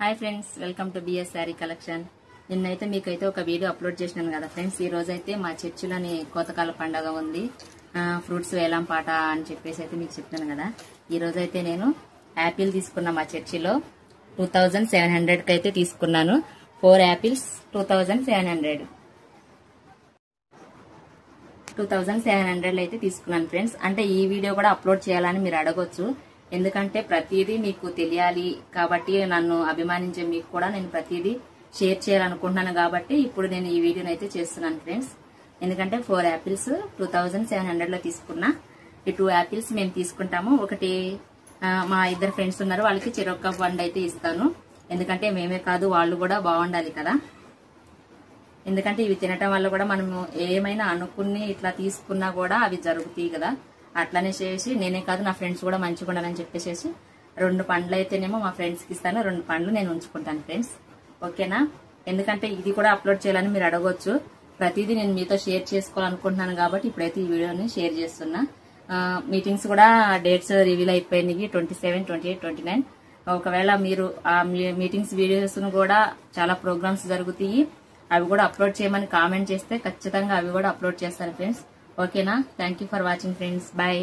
Hi friends, welcome to BS sari collection. నిన్నైతే మీకైతే ఒక వీడియో అప్లోడ్ చేసినాను కదా ఫ్రెండ్స్. ఈ రోజు అయితే మా చర్చిలోని కోతకాల పండగ ఉంది, ఫ్రూట్స్ వేలం పాట అని చెప్పేసి అయితే మీకు చెప్తాను కదా. ఈ రోజు అయితే నేను యాపిల్ తీసుకున్నా మా చర్చిలో 2700 కి అయితే తీసుకున్నాను. 4 యాపిల్స్ 2700 అయితే తీసుకున్నాను ఫ్రెండ్స్. అంటే ఈ వీడియో కూడా అప్లోడ్ చేయాలని మీరు అడగొచ్చు, ఎందుకంటే ప్రతిదీ మీకు తెలియాలి కాబట్టి, నన్ను అభిమానించే మీకు కూడా నేను ప్రతిదీ షేర్ చేయాలనుకుంటున్నాను కాబట్టి ఇప్పుడు నేను ఈ వీడియోని అయితే చేస్తున్నాను ఫ్రెండ్స్. ఎందుకంటే 4 యాపిల్స్ 2700 లో తీసుకున్నా. ఈ 2 యాపిల్స్ మేము తీసుకుంటాము. ఒకటి మా ఇద్దరు ఫ్రెండ్స్ ఉన్నారు, వాళ్ళకి చెరొక్క పండు అయితే ఇస్తాను. ఎందుకంటే మేమే కాదు వాళ్ళు కూడా బాగుండాలి కదా. ఎందుకంటే ఇవి తినటం వల్ల కూడా మనము ఏమైనా అనుకుని ఇట్లా తీసుకున్నా కూడా అవి జరుగుతాయి కదా. అట్లానే చేసి నేనే కాదు నా ఫ్రెండ్స్ కూడా మంచిగా ఉండాలని చెప్పేసి 2 పండ్లు అయితేనేమో మా ఫ్రెండ్స్ కి ఇస్తాను, 2 పండ్లు నేను ఉంచుకుంటాను ఫ్రెండ్స్. ఓకేనా? ఎందుకంటే ఇది కూడా అప్లోడ్ చేయాలని మీరు అడగొచ్చు. ప్రతిదీ నేను మీతో షేర్ చేసుకోవాలనుకుంటున్నాను కాబట్టి ఇప్పుడైతే ఈ వీడియోని షేర్ చేస్తున్నా. మీటింగ్స్ కూడా డేట్స్ రివీల్ అయిపోయినాయి, 27, 28, 29. ఒకవేళ మీరు ఆ మీటింగ్స్ వీడియోస్ కూడా చాలా ప్రోగ్రామ్స్ జరుగుతాయి, అవి కూడా అప్లోడ్ చేయమని కామెంట్ చేస్తే ఖచ్చితంగా అవి కూడా అప్లోడ్ చేస్తాను ఫ్రెండ్స్. ఓకేనా? Thank you for watching friends. Bye.